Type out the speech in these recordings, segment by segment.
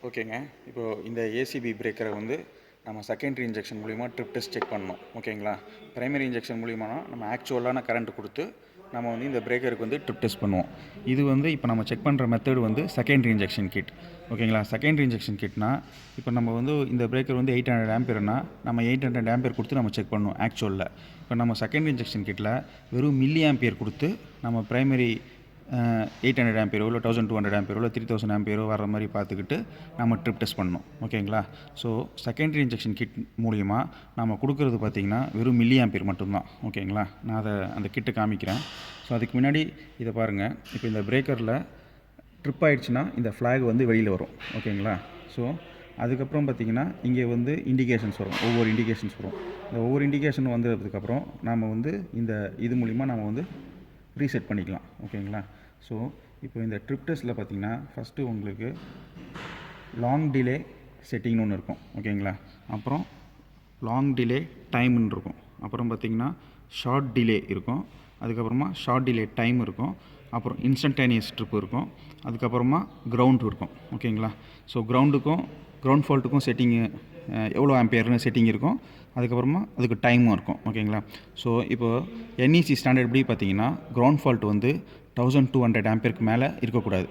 ஓகேங்க. இப்போது இந்த ஏசிபி பிரேக்கரை வந்து நம்ம செகண்டரி இன்ஜெக்ஷன் மூலிமா ட்ரிப் டெஸ்ட் செக் பண்ணணும். ஓகேங்களா. பிரைமரி இன்ஜெக்ஷன் மூலிமானா நம்ம ஆக்சுவலான கரண்ட் கொடுத்து நம்ம வந்து இந்த பிரேக்கருக்கு வந்து ட்ரிப் டெஸ்ட் பண்ணுவோம். இது வந்து இப்போ நம்ம செக் பண்ணுற மெத்தட் வந்து செகண்டரி இன்ஜெக்ஷன் கிட். ஓகேங்களா. செகண்டரி இன்ஜெக்ஷன் கிட்னா இப்போ நம்ம வந்து இந்த பிரேக்கர் வந்து 800 ஆம்பியர்னா நம்ம 800 ஆம்பியர் கொடுத்து நம்ம செக் பண்ணணும் ஆக்சுவலில். இப்போ நம்ம செகண்டரி இன்ஜெக்ஷன் கிட்டில் வெறும் மில்லி ஆம்பியர் கொடுத்து நம்ம பிரைமரி 800 ஆம்பியரோ இல்லை 1200 ஆம்பியரோ இல்லை 3000 ஆம்பியரோ வர மாதிரி பார்த்துக்கிட்டு நம்ம ட்ரிப் டெஸ்ட் பண்ணணும். ஓகேங்களா. ஸோ செகண்டரி இன்ஜெக்ஷன் கிட் மூலிமா நம்ம கொடுக்குறது பார்த்திங்கன்னா வெறும் மில்லி ஆம்பியர் மட்டும்தான். ஓகேங்களா. நான் அதை அந்த கிட்டை காமிக்கிறேன். ஸோ அதுக்கு முன்னாடி இதை பாருங்கள். இப்போ இந்த பிரேக்கரில் ட்ரிப் ஆகிடுச்சுன்னா இந்த ஃப்ளாக் வந்து வெளியில் வரும். ஓகேங்களா. ஸோ அதுக்கப்புறம் பார்த்திங்கன்னா இங்கே வந்து இண்டிகேஷன்ஸ் வரும், ஒவ்வொரு இண்டிகேஷன்ஸ் வரும். இந்த ஒவ்வொரு இண்டிகேஷன் வந்ததுக்கப்புறம் நம்ம வந்து இந்த இது மூலிமா நம்ம வந்து ரீசெட் பண்ணிக்கலாம். ஓகேங்களா. ஸோ இப்போ இந்த ட்ரிப் டெஸ்ட்டில் பார்த்திங்கன்னா ஃபஸ்ட்டு உங்களுக்கு லாங் டிலே செட்டிங்னு ஒன்று இருக்கும். ஓகேங்களா. அப்புறம் லாங் டிலே டைம்னு இருக்கும். அப்புறம் பார்த்திங்கன்னா ஷார்ட் டிலே இருக்கும். அதுக்கப்புறமா ஷார்ட் டிலே டைம் இருக்கும். அப்புறம் இன்ஸ்டன்டேனியஸ் ட்ரிப் இருக்கும். அதுக்கப்புறமா கிரவுண்ட் இருக்கும். ஓகேங்களா. ஸோ கிரவுண்ட் ஃபால்ட்டுக்கும் செட்டிங்கு எவ்வளோ ஆம்பியர்னு செட்டிங் இருக்கும். அதுக்கப்புறமா அதுக்கு டைமும் இருக்கும். ஓகேங்களா. ஸோ இப்போது என்இசி ஸ்டாண்டர்ட் படி பார்த்தீங்கன்னா கிரவுண்ட் ஃபால்ட் வந்து 1200 ஆம்பியருக்கு மேலே இருக்கக்கூடாது.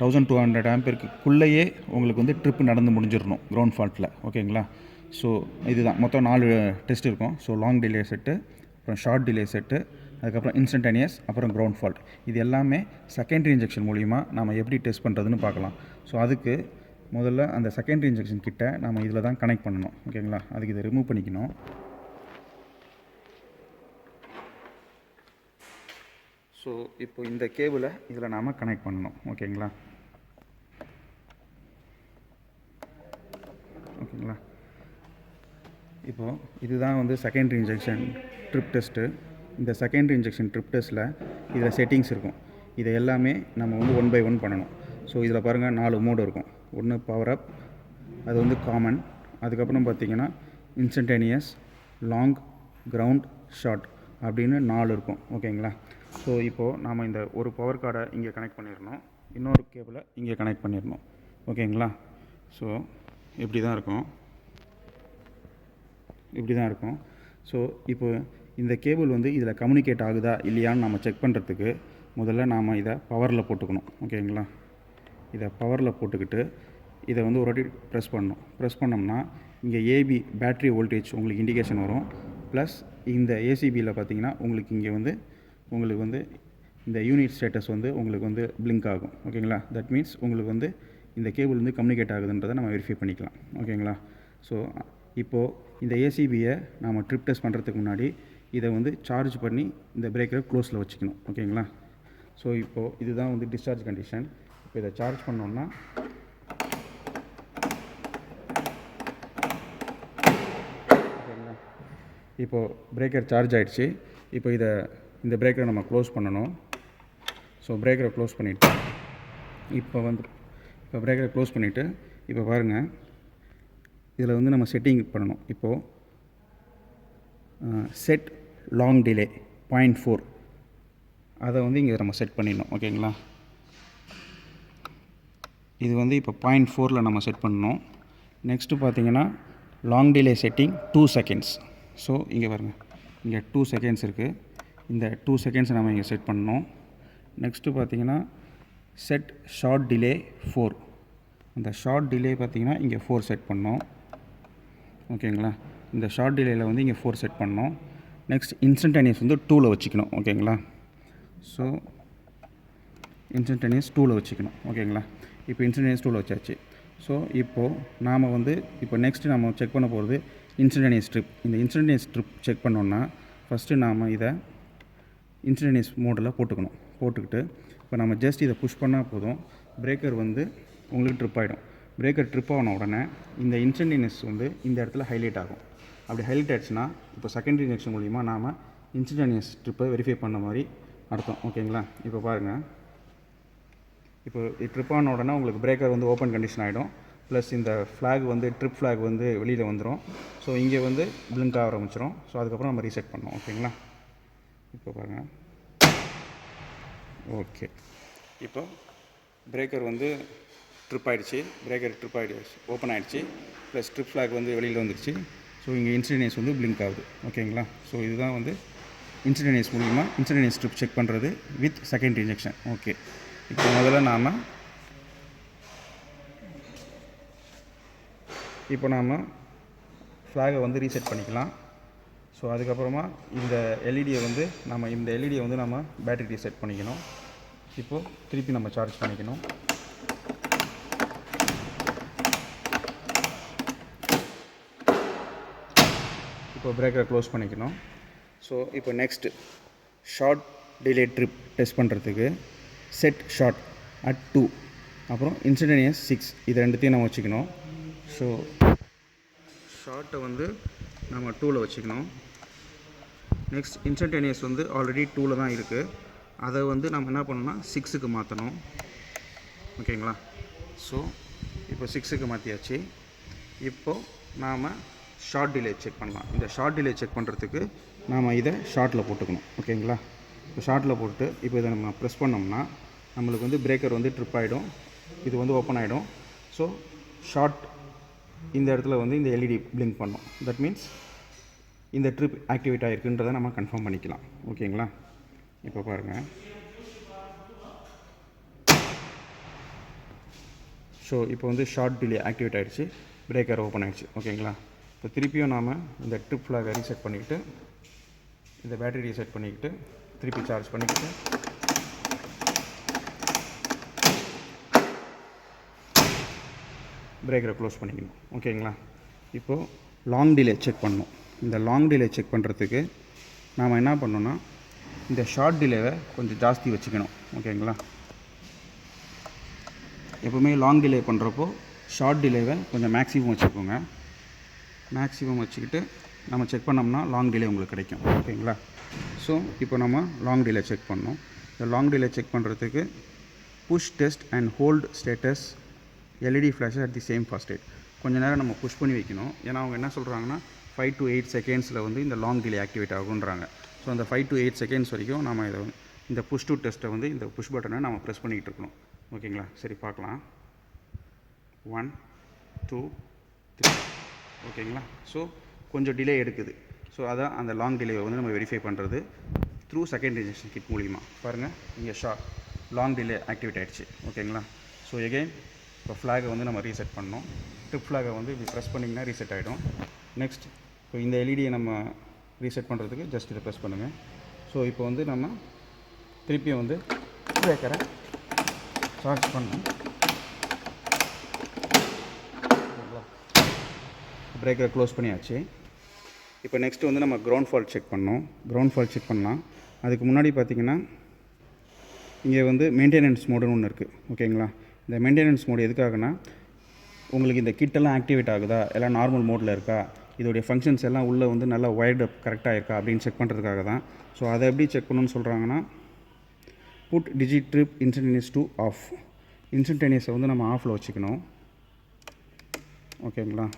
1200 ஆம்பியருக்குள்ளேயே உங்களுக்கு வந்து ட்ரிப் நடந்து முடிஞ்சிடணும் கிரவுண்ட் ஃபால்ட்டில். ஓகேங்களா. ஸோ இதுதான் மொத்தம் 4 டெஸ்ட் இருக்கும். ஸோ லாங் டிலே செட்டு, அப்புறம் ஷார்ட் டிலே செட்டு, அதுக்கப்புறம் இன்ஸ்டன்டேனியஸ், அப்புறம் கிரவுண்ட் ஃபால்ட். இது எல்லாமே செகண்டரி இன்ஜெக்ஷன் மூலிமா நம்ம எப்படி டெஸ்ட் பண்ணுறதுன்னு பார்க்கலாம். ஸோ அதுக்கு முதல்ல அந்த செகண்டரி இன்ஜெக்ஷன் கிட்ட நம்ம இதில் தான் கனெக்ட் பண்ணணும். ஓகேங்களா. அதுக்கு இதை ரிமூவ் பண்ணிக்கணும். ஸோ இப்போ இந்த கேபிளை இதில் நாம் கனெக்ட் பண்ணணும். ஓகேங்களா. ஓகேங்களா. இப்போது இதுதான் வந்து செகண்டரி இன்ஜெக்ஷன் ட்ரிப் டெஸ்ட்டு. இந்த செகண்டரி இன்ஜெக்ஷன் ட்ரிப் டெஸ்ட்டில் இதில் செட்டிங்ஸ் இருக்கும். இதை எல்லாமே நம்ம வந்து 1 by 1 பண்ணணும். ஸோ இதில் பாருங்கள் 4 மோடு இருக்கும். ஒன்று பவர் அப், அது வந்து காமன். அதுக்கப்புறம் பார்த்திங்கன்னா இன்ஸ்டன்டேனியஸ், லாங், கிரவுண்ட், ஷார்ட் அப்படின்னு 4 இருக்கும். ஓகேங்களா. ஸோ இப்போது நாம் இந்த ஒரு பவர் கார்டை இங்கே கனெக்ட் பண்ணிடணும், இன்னொரு கேபிளை இங்கே கனெக்ட் பண்ணிடணும். ஓகேங்களா. ஸோ இப்படி தான் இருக்கும். ஸோ இப்போ இந்த கேபிள் வந்து இதில் கம்யூனிகேட் ஆகுதா இல்லையான்னு நம்ம செக் பண்ணுறதுக்கு முதல்ல நாம் இதை பவரில் போட்டுக்கணும். ஓகேங்களா. இதை பவரில் போட்டுக்கிட்டு இதை வந்து ஒரு வாட்டி ப்ரெஸ் பண்ணோம்னா இங்கே ஏபி பேட்ரி வோல்டேஜ் உங்களுக்கு இண்டிகேஷன் வரும். ப்ளஸ் இந்த ஏசிபியில் பார்த்திங்கன்னா உங்களுக்கு வந்து இந்த யூனிட் ஸ்டேட்டஸ் வந்து உங்களுக்கு வந்து பிளிங்க் ஆகும். ஓகேங்களா. தட் மீன்ஸ் உங்களுக்கு வந்து இந்த கேபிள் வந்து கம்யூனிகேட் ஆகுதுன்றதை நம்ம வெரிஃபை பண்ணிக்கலாம். ஓகேங்களா. ஸோ இப்போது இந்த ஏசிபியை நாம் ட்ரிப் டெஸ்ட் பண்ணுறதுக்கு முன்னாடி இதை வந்து சார்ஜ் பண்ணி இந்த பிரேக்கரை க்ளோஸில் வச்சுக்கணும். ஓகேங்களா. ஸோ இப்போது இதுதான் வந்து டிஸ்சார்ஜ் கண்டிஷன். இப்போ இதை சார்ஜ் பண்ணோன்னா ஓகேங்களா. இப்போது பிரேக்கர் சார்ஜ் ஆகிடுச்சு. இப்போ இந்த பிரேக்கரை நம்ம க்ளோஸ் பண்ணணும். ஸோ பிரேக்கரை க்ளோஸ் பண்ணிவிட்டு இப்போ பிரேக்கரை க்ளோஸ் பண்ணிவிட்டு இப்போ பாருங்கள், இதில் வந்து நம்ம செட்டிங் பண்ணணும். இப்போது செட் லாங் டிலே 0.4 அதை வந்து இங்கே நம்ம செட் பண்ணிடணும். ஓகேங்களா. இது வந்து இப்போ 0.4 நம்ம செட் பண்ணணும். நெக்ஸ்ட்டு பார்த்திங்கன்னா long delay setting 2 seconds. So இங்கே பாருங்கள், இங்கே 2 செகண்ட்ஸ் இருக்குது. இந்த 2 செகண்ட்ஸ் நம்ம இங்கே செட் பண்ணணும். நெக்ஸ்ட்டு பார்த்திங்கன்னா செட் ஷார்ட் டிலே 4. அந்த ஷார்ட் டிலே பார்த்திங்கன்னா இங்கே 4 செட் பண்ணோம். ஓகேங்களா. இந்த ஷார்ட் டிலேயில் வந்து இங்கே 4 செட் பண்ணோம். நெக்ஸ்ட் இன்ஸ்டன்டேனியஸ் வந்து 2ல் வச்சுக்கணும். ஓகேங்களா. ஸோ இன்ஸ்டன்டேனியஸ் 2ல் வச்சுக்கணும். ஓகேங்களா. இப்போ இன்ஸ்டன்டேனியஸ் 2ல் வச்சாச்சு. ஸோ இப்போது நாம் வந்து இப்போ நெக்ஸ்ட்டு நம்ம செக் பண்ண போகிறது இன்ஸ்டன்டேனியஸ் ட்ரிப். இந்த இன்ஸ்டன்டேனியஸ் ட்ரிப் செக் பண்ணோன்னா ஃபஸ்ட்டு நாம் இதை இன்ஸ்டன்டேனியஸ் மோடில் போட்டுக்கிட்டு இப்போ நம்ம ஜஸ்ட் இதை புஷ் பண்ணால் போதும், பிரேக்கர் வந்து உங்களுக்கு ட்ரிப் ஆகிடும். பிரேக்கர் ட்ரிப் ஆன உடனே இந்த இன்ஸ்டன்டேனியஸ் வந்து இந்த இடத்துல ஹைலைட் ஆகும். அப்படி ஹைலைட் ஆகிடுச்சுன்னா இப்போ செகண்டரி இன்ஜெக்ஷன் மூலிமா நாம் இன்ஸ்டன்டேனியஸ் ட்ரிப்பை வெரிஃபை பண்ண மாதிரி அர்த்தம். ஓகேங்களா. இப்போ பாருங்கள், இப்போ ட்ரிப் ஆன உடனே உங்களுக்கு பிரேக்கர் வந்து ஓப்பன் கண்டிஷன் ஆகிடும். ப்ளஸ் இந்த ஃப்ளாக் வந்து ட்ரிப் ஃப்ளாக் வந்து வெளியில் வந்துடும். ஸோ இங்கே வந்து பிளிங்க் ஆக ஆரம்பிச்சிடும். ஸோ அதுக்கப்புறம் நம்ம ரீசெட் பண்ணோம். ஓகேங்களா. இப்போ பாருங்கள். ஓகே. இப்போ பிரேக்கர் வந்து ட்ரிப் ஆகிடுச்சு, பிரேக்கர் ட்ரிப் ஆகிடுச்சு, ஓப்பன் ஆகிடுச்சு, ப்ளஸ் ட்ரிப் ஃப்ளாக் வந்து வெளியில் வந்துடுச்சு. ஸோ இங்கே இன்ஸ்டன்டேனியஸ் வந்து பிளிங்க் ஆகுது. ஓகேங்களா? ஸோ இதுதான் வந்து இன்ஸ்டன்டேனியஸ் மூலிமா இன்ஸ்டன்டேனியஸ் ட்ரிப் செக் பண்ணுறது வித் செகண்ட் இன்ஜெக்ஷன். ஓகே, இப்போ முதல்ல நாம் ஃப்ளாகை வந்து ரீசெட் பண்ணிக்கலாம். ஸோ அதுக்கப்புறமா இந்த எல்இடியை வந்து நம்ம பேட்டரி ரீசெட் பண்ணிக்கணும். இப்போது திருப்பி நம்ம சார்ஜ் பண்ணிக்கணும். இப்போ பிரேக்கரை க்ளோஸ் பண்ணிக்கணும். ஸோ இப்போ next short delay trip test பண்ணுறதுக்கு செட் ஷார்ட் அட் 2, அப்புறம் இன்ஸ்டன்டேனியஸ் 6, இது ரெண்டுத்தையும் நம்ம வச்சுக்கணும். ஸோ ஷார்ட்டை வந்து நம்ம 2ல் வச்சுக்கணும். நெக்ஸ்ட் இன்ஸ்டன்டேனியஸ் வந்து ஆல்ரெடி 2ல் தான் இருக்குது, அதை வந்து நம்ம என்ன பண்ணணும்னா 6க்கு மாற்றணும். ஓகேங்களா? ஸோ இப்போ 6க்கு மாற்றியாச்சு. இப்போது நாம் ஷார்ட் டிலே செக் பண்ணலாம். இந்த ஷார்ட் டிலே செக் பண்ணுறதுக்கு நாம் இதை ஷார்ட்டில் போட்டுக்கணும். ஓகேங்களா? இப்போ ஷார்ட்டில் போட்டு இப்போ இதை நம்ம ப்ரெஸ் பண்ணோம்னா நம்மளுக்கு வந்து பிரேக்கர் வந்து ட்ரிப் ஆகிடும், இது வந்து ஓப்பன் ஆகிடும். ஸோ ஷார்ட் இந்த இடத்துல வந்து இந்த எல்இடி பிளிங்க் பண்ணும். தட் மீன்ஸ் இந்த ட்ரிப் ஆக்டிவேட் ஆகிருக்குன்றதை நம்ம கன்ஃபார்ம் பண்ணிக்கலாம். ஓகேங்களா? இப்போ பாருங்கள். ஸோ இப்போ வந்து ஷார்ட் டிலே ஆக்டிவேட் ஆகிடுச்சு, பிரேக்கர் ஓப்பன் ஆகிடுச்சு. ஓகேங்களா? இப்போ திருப்பியும் நாம் இந்த ட்ரிப் ஃப்ளாகை ரீசெட் பண்ணிக்கிட்டு, இந்த பேட்டரி ரீசெட் பண்ணிக்கிட்டு, திருப்பி சார்ஜ் பண்ணிக்கிட்டு, பிரேக்கரை க்ளோஸ் பண்ணிக்கணும். ஓகேங்களா? இப்போது லாங் டிலே செக் பண்ணணும். இந்த லாங் டிலே செக் பண்ணுறதுக்கு நாம் என்ன பண்ணணும்னா இந்த ஷார்ட் டிலேவை கொஞ்சம் ஜாஸ்தி வச்சுக்கணும். ஓகேங்களா? எப்போவுமே லாங் டிலே பண்ணுறப்போ ஷார்ட் டிலேவை கொஞ்சம் மேக்ஸிமம் வச்சுக்கோங்க. மேக்ஸிமம் வச்சுக்கிட்டு நம்ம செக் பண்ணோம்னா லாங் டிலே உங்களுக்கு கிடைக்கும். ஓகேங்களா? ஸோ இப்போ நம்ம லாங் டிலே செக் பண்ணோம். இந்த லாங் டிலே செக் பண்ணுறதுக்கு push test and hold status LED flashes at the same fast state. கொஞ்சம் நேரம் நம்ம புஷ் பண்ணி வைக்கணும். ஏன்னா அவங்க என்ன சொல்கிறாங்கன்னா 5 to 8 செகண்ட்ஸில் வந்து இந்த லாங் டிலே ஆக்டிவேட் ஆகுன்றாங்க. ஸோ அந்த 5 to 8 செகண்ட்ஸ் வரைக்கும் நம்ம இந்த புஷ் டு டெஸ்ட்டை வந்து இந்த புஷ் பட்டனை நம்ம ப்ரெஸ் பண்ணிக்கிட்டு இருக்கணும். ஓகேங்களா? சரி, பார்க்கலாம். 1 2 3. ஓகேங்களா? ஸோ கொஞ்சம் டிலே எடுக்குது. ஸோ அதான் அந்த லாங் டிலேவை வந்து நம்ம வெரிஃபை பண்ணுறது த்ரூ செகண்ட் இன்ஜெக்ஷன் கிட் மூலிமா. பாருங்கள், இங்கே லாங் டிலே ஆக்டிவேட் ஆகிடுச்சு. ஓகேங்களா? ஸோ எகெயின் இப்போ ஃப்ளாகை வந்து நம்ம ரீசெட் பண்ணோம். ட்ரிப் ஃப்ளாகை வந்து இப்படி ப்ரெஸ் பண்ணிங்கன்னா ரீசெட் ஆகிடும். நெக்ஸ்ட் இப்போ இந்த எல்இடியை நம்ம ரீசெட் பண்ணுறதுக்கு ஜஸ்ட் இதை ப்ரெஸ் பண்ணுங்கள். ஸோ இப்போ வந்து நம்ம திருப்பியும் வந்து பிரேக்கரை சார்ஜ் பண்ணோம். பிரேக்கரை க்ளோஸ் பண்ணியாச்சு. இப்போ நெக்ஸ்ட்டு வந்து நம்ம கிரவுண்ட் ஃபால்ட் செக் பண்ணோம். கிரவுண்ட் ஃபால்ட் செக் பண்ணலாம். அதுக்கு முன்னாடி பார்த்திங்கன்னா இங்கே வந்து மெயின்டெனன்ஸ் மோடுன்னு ஒன்று இருக்குது. ஓகேங்களா? இந்த மெயின்டெனன்ஸ் மோடு எதுக்காகனா உங்களுக்கு இந்த கிட்டெல்லாம் ஆக்டிவேட் ஆகுதா, எல்லாம் நார்மல் மோடில் இருக்கா, இதோடைய ஃபங்க்ஷன்ஸ் எல்லாம் உள்ளே வந்து நல்லா ஒயர்டு அப் கரெக்டாக இருக்கா அப்படின்னு செக் பண்ணுறதுக்காக தான். ஸோ அதை எப்படி செக் பண்ணணும்னு சொல்கிறாங்கன்னா put digit trip instantaneous to off. இன்ஸ்டன்டேனியஸை வந்து நம்ம ஆஃபில் வச்சுக்கணும். ஓகேங்களா?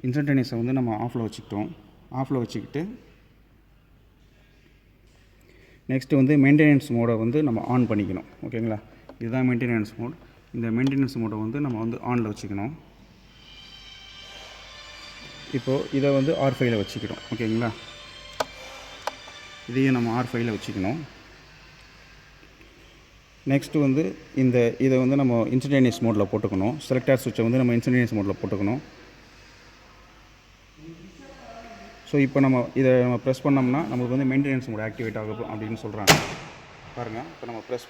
இன்ஸ்டன்டேனியஸை வந்து நம்ம ஆஃபில் வச்சுக்கிட்டோம். ஆஃபில் வச்சுக்கிட்டு நெக்ஸ்ட்டு வந்து மெயின்டெனன்ஸ் மோடை வந்து நம்ம ஆன் பண்ணிக்கணும். ஓகேங்களா? இதுதான் மெயின்டெனன்ஸ் மோட். இந்த மெயின்டெனன்ஸ் மோடை வந்து நம்ம வந்து ஆனில் வச்சுக்கணும். இப்போது இதை வந்து R5ல் வச்சுக்கிறோம். ஓகேங்களா? இதையும் நம்ம R5ல் வச்சுக்கணும். நெக்ஸ்ட்டு வந்து இதை வந்து நம்ம இன்ஸ்டன்டேனியஸ் மோடில் போட்டுக்கணும். செலக்டார் சுவிட்சை வந்து நம்ம இன்ஸ்டன்டேனியஸ் மோடில் போட்டுக்கணும். ஸோ இப்போ இதை நம்ம ப்ரெஸ் பண்ணோம்னா நமக்கு வந்து மெயின்டெனன்ஸ் மோட் ஆக்டிவேட் ஆகும் அப்படின்னு சொல்கிறாங்க. பாருங்கள், இப்போ நம்ம ப்ரெஸ்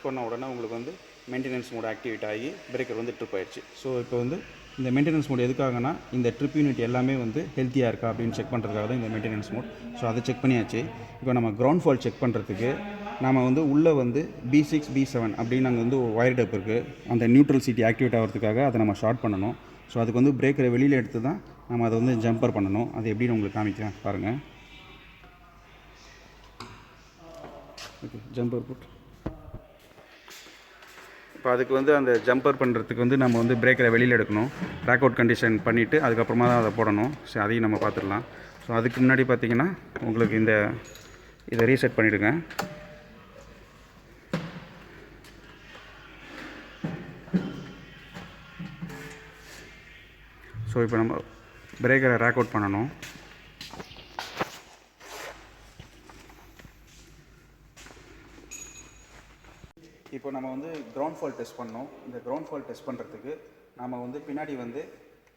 பண்ண உடனே உங்களுக்கு வந்து மெயின்டெனன்ஸ் மோட் ஆக்டிவேட் ஆகி பிரேக்கர் வந்து ட்ரிப் ஆயிடுச்சு. ஸோ இப்போ வந்து இந்த மெயின்டெனன்ஸ் மோட் எதுக்காகனா இந்த ட்ரிப் யூனிட் எல்லாமே வந்து ஹெல்த்தியாக இருக்கா அப்படின்னு செக் பண்ணுறதுக்காக தான் இந்த மெயின்டெனன்ஸ் மோட். ஸோ அதை செக் பண்ணியாச்சு. இப்போ நம்ம கிரவுண்ட் ஃபால்ட் செக் பண்ணுறதுக்கு நம்ம வந்து உள்ளே வந்து B6 B7 அப்படின்னு அங்கே வந்து ஒயர் டப் இருக்குது. அந்த நியூட்ரல் சிட்டி ஆக்டிவேட் ஆகிறதுக்காக அதை நம்ம ஷார்ட் பண்ணணும். ஸோ அதுக்கு வந்து பிரேக்கரை வெளியில் எடுத்து தான் நம்ம அதை வந்து ஜம்பர் பண்ணணும். அது எப்படின்னு உங்களுக்கு காமிக்கிறேன் பாருங்கள். Okay, jumper put. இப்போ அதுக்கு வந்து அந்த ஜம்பர் பண்ணுறதுக்கு வந்து நம்ம வந்து பிரேக்கரை வெளியில் எடுக்கணும். ட்ராக் அவுட் கண்டிஷன் பண்ணிவிட்டு அதுக்கப்புறமா தான் அதை போடணும். ஸோ அதையும் நம்ம பார்த்துடலாம். ஸோ அதுக்கு முன்னாடி பார்த்திங்கன்னா உங்களுக்கு இதை ரீசெட் பண்ணிவிடுங்க. இப்போ நம்ம பிரேக்கரை ரேக் அவுட் பண்ணணும். இப்போ நம்ம வந்து கிரவுண்ட் ஃபால்ட் டெஸ்ட் பண்ணோம். இந்த கிரவுண்ட் ஃபால்ட் டெஸ்ட் பண்ணுறதுக்கு நம்ம வந்து பின்னாடி வந்து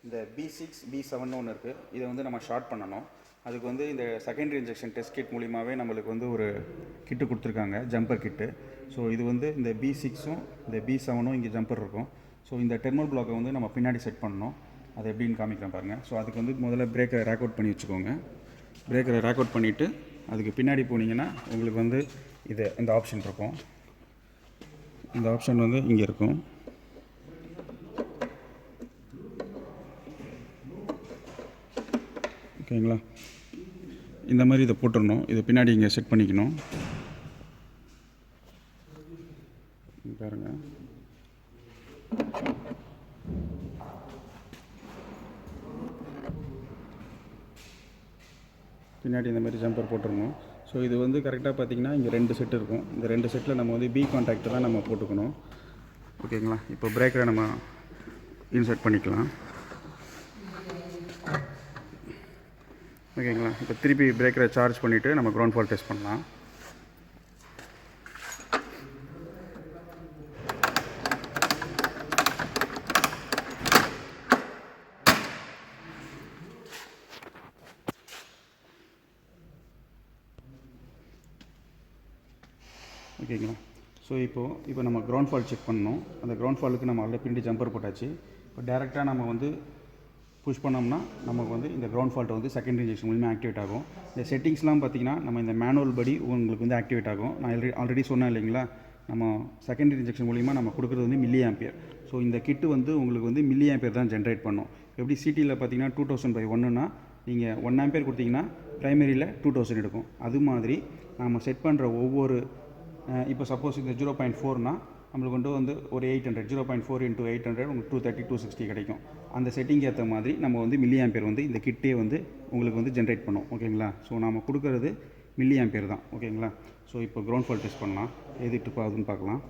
இந்த B6 B7 ஒன்று இருக்குது. இதை வந்து நம்ம ஷார்ட் பண்ணணும். அதுக்கு வந்து இந்த செகண்டரி இன்ஜெக்ஷன் டெஸ்ட் கிட் மூலிமாவே நம்மளுக்கு வந்து ஒரு கிட்டு கொடுத்துருக்காங்க, ஜம்பர் கிட்டு. ஸோ இது வந்து இந்த B6ம் இந்த B7ம் இங்கே ஜம்பர் இருக்கும். ஸோ இந்த டெர்மல் பிளாக்கை வந்து நம்ம பின்னாடி செட் பண்ணணும். அது எப்படின்னு காமிக்கிறேன் பாருங்கள். ஸோ அதுக்கு வந்து முதல்ல பிரேக்கரை ரேக் அவுட் பண்ணி வச்சுக்கோங்க. பிரேக்கரை ரேக் அவுட் பண்ணிவிட்டு அதுக்கு பின்னாடி போனீங்கன்னா உங்களுக்கு வந்து இந்த ஆப்ஷன் இருக்கும். இந்த ஆப்ஷன் வந்து இங்கே இருக்கும். ஓகேங்களா? இந்த மாதிரி இதை போட்டுடணும். இதை பின்னாடி இங்கே செட் பண்ணிக்கணும். பாருங்கள், பின்னாடி இந்த மாதிரி ஜம்பர் போட்டுருணும். ஸோ இது வந்து கரெக்டாக பார்த்திங்கன்னா இங்கே 2 செட் இருக்கும். இந்த 2 செட்டில் நம்ம வந்து B கான்டாக்ட் தான் நம்ம போட்டுக்கணும். ஓகேங்களா? இப்போ பிரேக்கரை நம்ம இன்சர்ட் பண்ணிக்கலாம். ஓகேங்களா? இப்போ திருப்பி பிரேக்கரை சார்ஜ் பண்ணிவிட்டு நம்ம கிரவுண்ட் ஃபால்ட் டெஸ்ட் பண்ணலாம். ஓகேங்களா? ஸோ இப்போ நம்ம கிரவுண்ட் ஃபால்ட் செக் பண்ணணும். அந்த கிரவுண்ட் ஃபால்ட்டுக்கு நம்ம ஆல்ரெடி பின்னாடி ஜம்பர் போட்டாச்சு. இப்போ டேரெக்டாக நம்ம வந்து புஷ் பண்ணோம்னா நமக்கு வந்து இந்த கிரவுண்ட் ஃபால்ட் வந்து செகண்டரி இன்ஜெக்ஷன் மூலிமா ஆக்டிவேட் ஆகும். இந்த செட்டிங்ஸ்லாம் பார்த்திங்கன்னா நம்ம இந்த மேனுவல் படி உங்களுக்கு வந்து ஆக்டிவேட் ஆகும். நான் ஆல்ரெடி சொன்னேன் இல்லைங்களா, நம்ம செகண்டரி இன்ஜெக்ஷன் மூலிமா நம்ம கொடுக்குறது வந்து மில்லி ஆம்பியர். ஸோ இந்த கிட்டு வந்து உங்களுக்கு வந்து மில்லி ஆம்பியர் தான் ஜென்ரேட் பண்ணும். எப்படி சிடியில் பார்த்தீங்கன்னா 2000/1ன்னா நீங்கள் 1 ஆம்பியர் கொடுத்தீங்கன்னா ப்ரைமரியில் 2000 எடுக்கும். அது மாதிரி நம்ம செட் பண்ணுற ஒவ்வொரு இப்போ சப்போஸ் இந்த 0.4னா நம்மளுக்கு வந்து ஒரு 800, 0.4 × 800 உங்களுக்கு 230, 260 கிடைக்கும். அந்த செட்டிங் ஏற்ற மாதிரி நம்ம வந்து மில்லி ஆம்பியர் வந்து இந்த கிட்டே வந்து உங்களுக்கு வந்து ஜென்ரேட் பண்ணும். ஓகேங்களா? ஸோ நம்ம கொடுக்குறது மில்லி ஆம்பியர் தான். ஓகேங்களா? ஸோ இப்போ கிரவுண்ட் ஃபால்ட் டெஸ்ட் பண்ணலாம். எது ட்ரிப் ஆகுதுன்னு பார்க்கலாம்.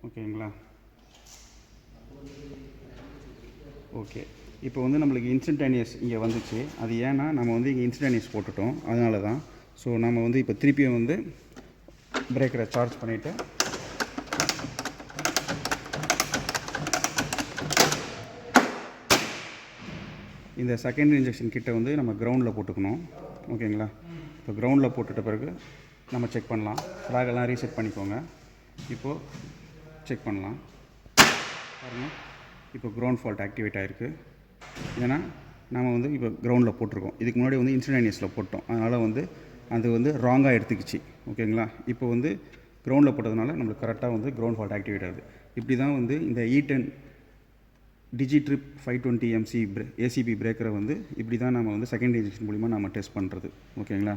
ஓகேங்களா? ஓகே, இப்போ வந்து நம்மளுக்கு இன்ஸ்டன்டேனியஸ் இங்கே வந்துச்சு. அது ஏன்னா நம்ம வந்து இங்கே இன்ஸ்டன்டேனியஸ் போட்டுட்டோம், அதனால தான். ஸோ நம்ம வந்து இப்போ திருப்பியும் வந்து பிரேக்கரை சார்ஜ் பண்ணிவிட்டு இந்த செகண்டரி இன்ஜெக்ஷன் கிட்ட வந்து நம்ம கிரவுண்டில் போட்டுக்கணும். ஓகேங்களா? இப்போ கிரவுண்டில் போட்டுட்ட பிறகு நம்ம செக் பண்ணலாம். ஃப்ளாகெல்லாம் ரீசெட் பண்ணிக்கோங்க. இப்போது செக் பண்ணலாம். பாருங்கள், இப்போ கிரவுண்ட் ஃபால்ட் ஆக்டிவேட் ஆகிருக்கு. ஏன்னா நம்ம வந்து இப்போ கிரவுண்டில் போட்டிருக்கோம். இதுக்கு முன்னாடி வந்து இன்ஸ்டன்டேனியஸில் போட்டோம். அதனால் வந்து அது வந்து ராங்காக எடுத்துக்கிச்சு. ஓகேங்களா? இப்போ வந்து கிரவுண்டில் போட்டதுனால நம்மளுக்கு கரெக்டாக வந்து கிரவுண்ட் ஃபால்ட் ஆக்டிவேட் ஆகுது. இப்படி தான் வந்து இந்த E10 டிஜிட்ரிப் 520 MC ஏசிபி பிரேக்கரை வந்து இப்படி தான் நம்ம வந்து செகண்டரி இன்ஜெக்ஷன் மூலிமா நம்ம டெஸ்ட் பண்ணுறது. ஓகேங்களா?